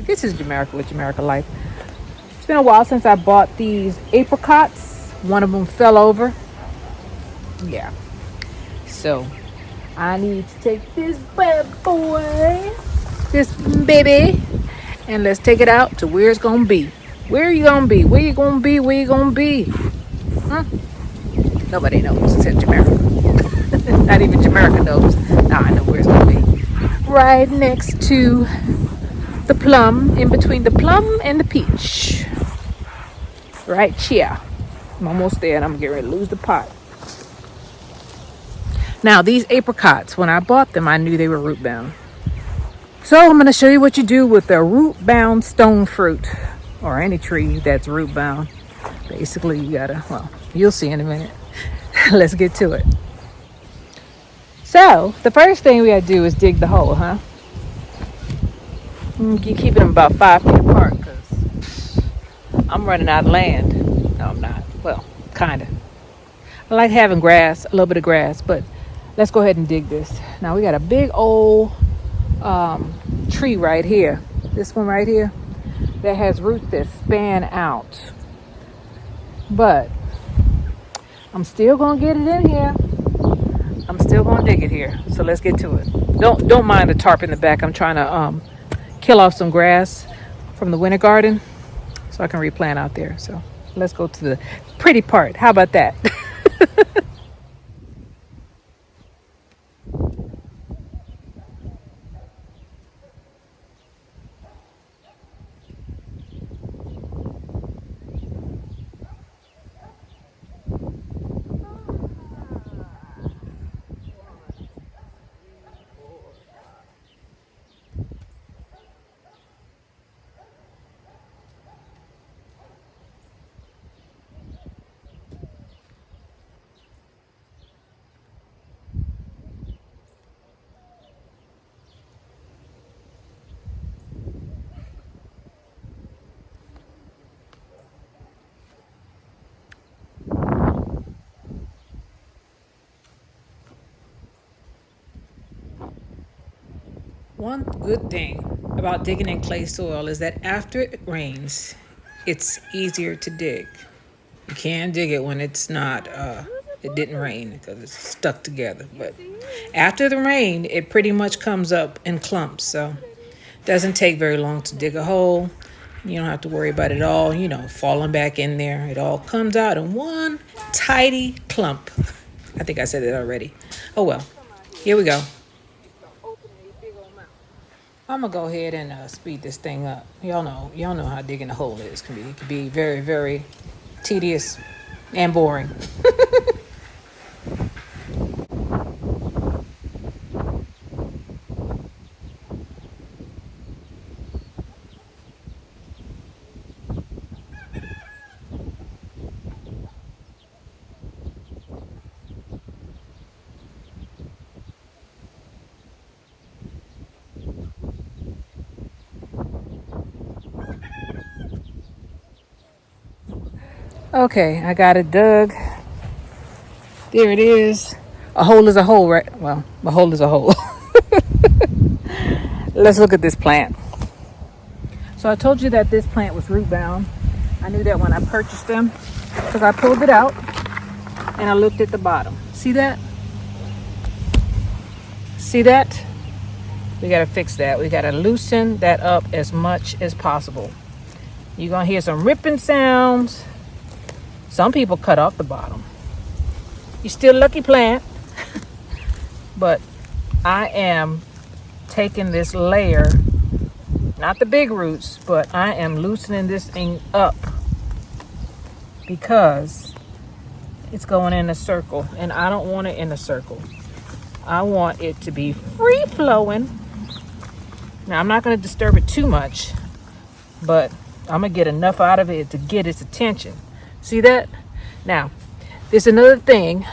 This is Jamaica with Jamaica Life. It's been a while since I bought these apricots. One of them fell over. Yeah. So I need to take this bad boy, this baby, and let's take it out to where it's gonna be. Where are you gonna be? Where you gonna be? Where you gonna be? Huh? Nobody knows except Jamaica. Not even Jamaica knows. Now I know where it's gonna be. Right next to the plum, in between the plum and the peach. Right here. I'm almost there and I'm getting ready to lose the pot. Now these apricots, when I bought them, I knew they were root bound. So I'm going to show you what you do with a root bound stone fruit, or any tree that's root bound. Basically you gotta, well, you'll see in a minute. Let's get to it. So the first thing we gotta do is dig the hole, huh? You keep them about 5 feet apart because I'm running out of land. No, I'm not. Well, kind of. I like having grass, a little bit of grass, but let's go ahead and dig this. Now we got a big old tree right here. This one right here that has roots that span out. But I'm still gonna get it in here. I'm still gonna dig it here. So let's get to it. Don't mind the tarp in the back. I'm trying to kill off some grass from the winter garden so I can replant out there. So let's go to the pretty part. How about that? One good thing about digging in clay soil is that after it rains, it's easier to dig. You can't dig it when it's not, it didn't rain because it's stuck together. But after the rain, it pretty much comes up in clumps. So it doesn't take very long to dig a hole. You don't have to worry about it all, falling back in there. It all comes out in one tidy clump. I think I said it already. Oh well, here we go. I'm gonna go ahead and speed this thing up. Y'all know how digging a hole is. It can be very, very tedious and boring. Okay, I got it dug. There it is. A hole is a hole, right? Well, a hole is a hole. Let's look at this plant. So I told you that this plant was root bound. I knew that when I purchased them because I pulled it out and I looked at the bottom. See that? See that? We got to fix that. We got to loosen that up as much as possible. You're going to hear some ripping sounds. Some people cut off the bottom. You're still lucky plant. But I am taking this layer, not the big roots, but I am loosening this thing up because it's going in a circle and I don't want it in a circle. I want it to be free flowing. Now I'm not going to disturb it too much, but I'm going to get enough out of it to get its attention. See that? Now, there's another thing.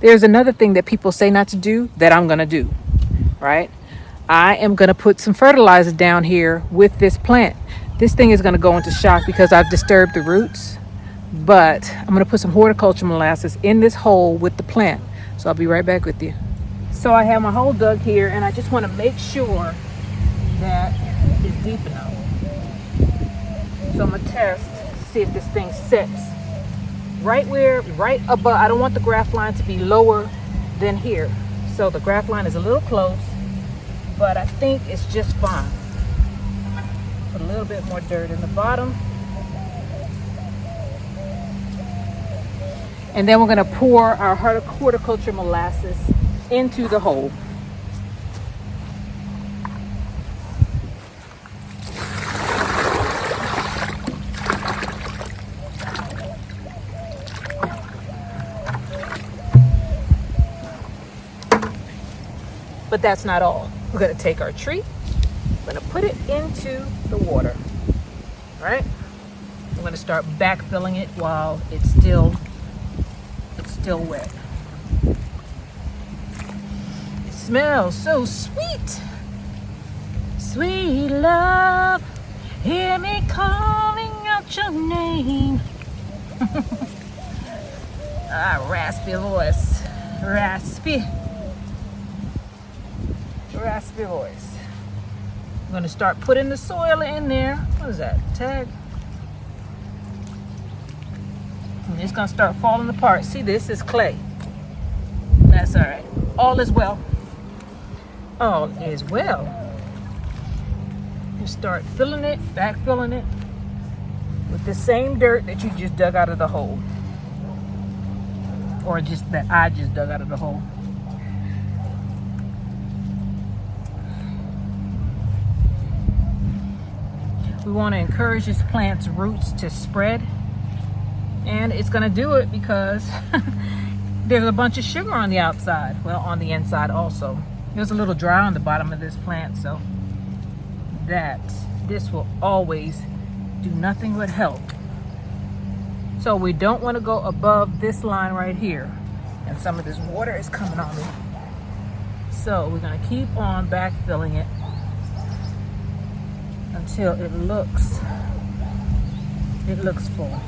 There's another thing that people say not to do that I'm going to do, right? I am going to put some fertilizer down here with this plant. This thing is going to go into shock because I've disturbed the roots, but I'm going to put some horticulture molasses in this hole with the plant. So I'll be right back with you. So I have my hole dug here, and I just want to make sure that it's deep enough. So I'm going to test to see if this thing sits right above. I don't want the graft line to be lower than here. So the graft line is a little close, but I think it's just fine. Put a little bit more dirt in the bottom. And then we're going to pour our horticulture molasses into the hole. But that's not all. We're going to take our tree, we're going to put it into the water. All right? I'm going to start backfilling it while it's still wet. It smells so sweet. Sweet love, hear me calling out your name. Raspy voice. Raspy voice. I'm going to start putting the soil in there. What is that? Tag? And it's going to start falling apart. See, this is clay. That's all right. All is well. All is well. You start filling it, backfilling it with the same dirt that you just dug out of the hole. Or just that I just dug out of the hole. We want to encourage this plant's roots to spread. And it's going to do it because there's a bunch of sugar on the outside. Well, on the inside also. There's a little dry on the bottom of this plant, so this will always do nothing but help. So we don't want to go above this line right here. And some of this water is coming on me. So we're going to keep on backfilling it until it looks full.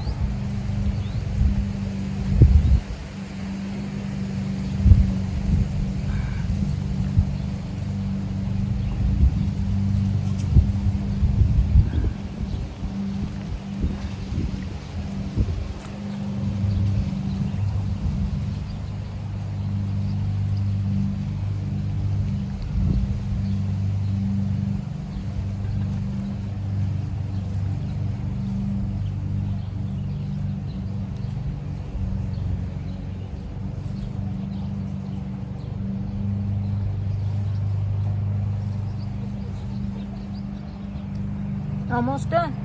Almost done.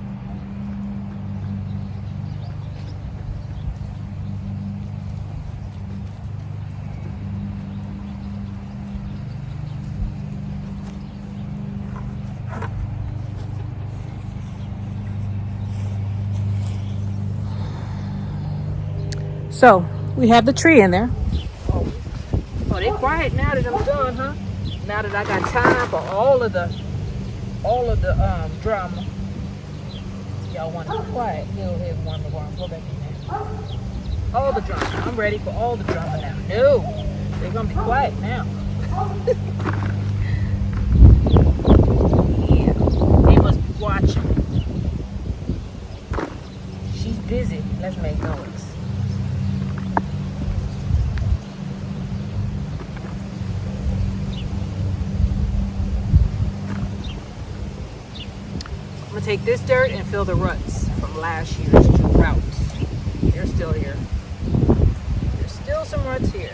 So we have the tree in there. Oh, they quiet now that I'm done, huh? Now that I got time for all of the drama. Y'all want to be quiet. He'll warm the warm. Go back in there. All the drama. I'm ready for all the drama now. No, they're gonna be quiet now. Yeah, they must be watching. She's busy. Let's make noise. I'm gonna take this dirt and fill the ruts from last year's drought. They're still here. There's still some ruts here.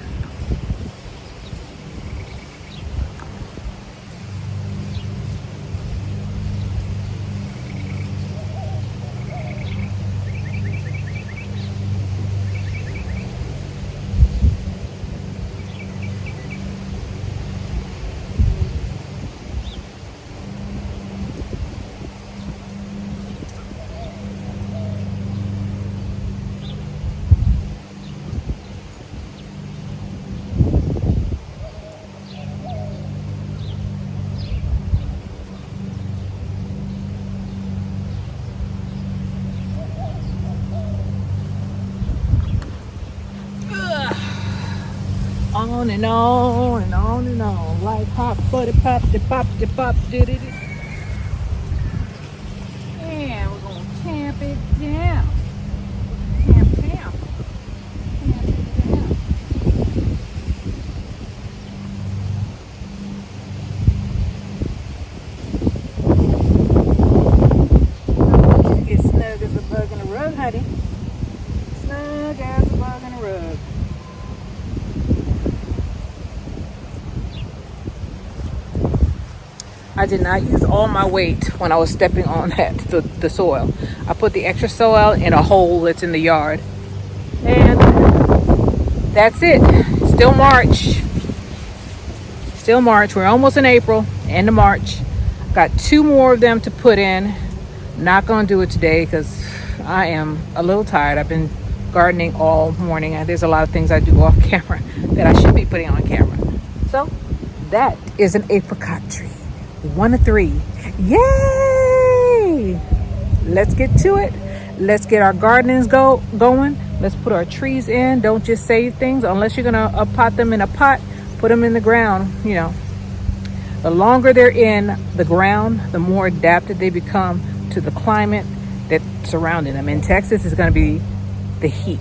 On and on and on and on. Like hot butty pop, de pop, de pop, did it. And we're gonna tamp it down. Tamp down. Tamp it down. Get snug as a bug in a rug, honey. Snug as a bug in a rug. I did not use all my weight when I was stepping on the soil. I put the extra soil in a hole that's in the yard. And that's it. Still March. Still March. We're almost in April. End of March. Got 2 more of them to put in. Not going to do it today because I am a little tired. I've been gardening all morning. There's a lot of things I do off camera that I should be putting on camera. So that is an apricot tree. 1 of 3. Yay! Let's get to it. Let's get our gardenings going. Let's put our trees in. Don't just save things unless you're gonna pot them in a pot. Put them in the ground. You know, the longer they're in the ground, the more adapted they become to the climate that's surrounding them. In Texas, it's gonna be the heat.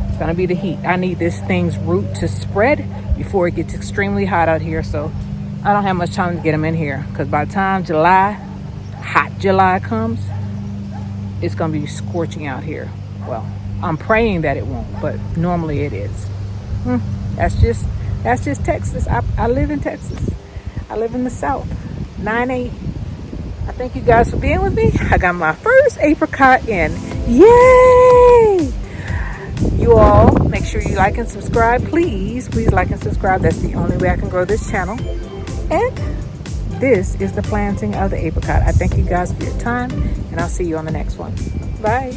It's gonna be the heat. I need this thing's root to spread before it gets extremely hot out here. So I don't have much time to get them in here because by the time hot July comes, it's gonna be scorching out here. Well, I'm praying that it won't, but normally it is. That's just Texas. I live in Texas. I live in the South. 9-8. I thank you guys for being with me. I got my first apricot in. Yay! You all make sure you like and subscribe. Please like and subscribe. That's the only way I can grow this channel. And this is the planting of the apricot. I thank you guys for your time, and I'll see you on the next one. Bye.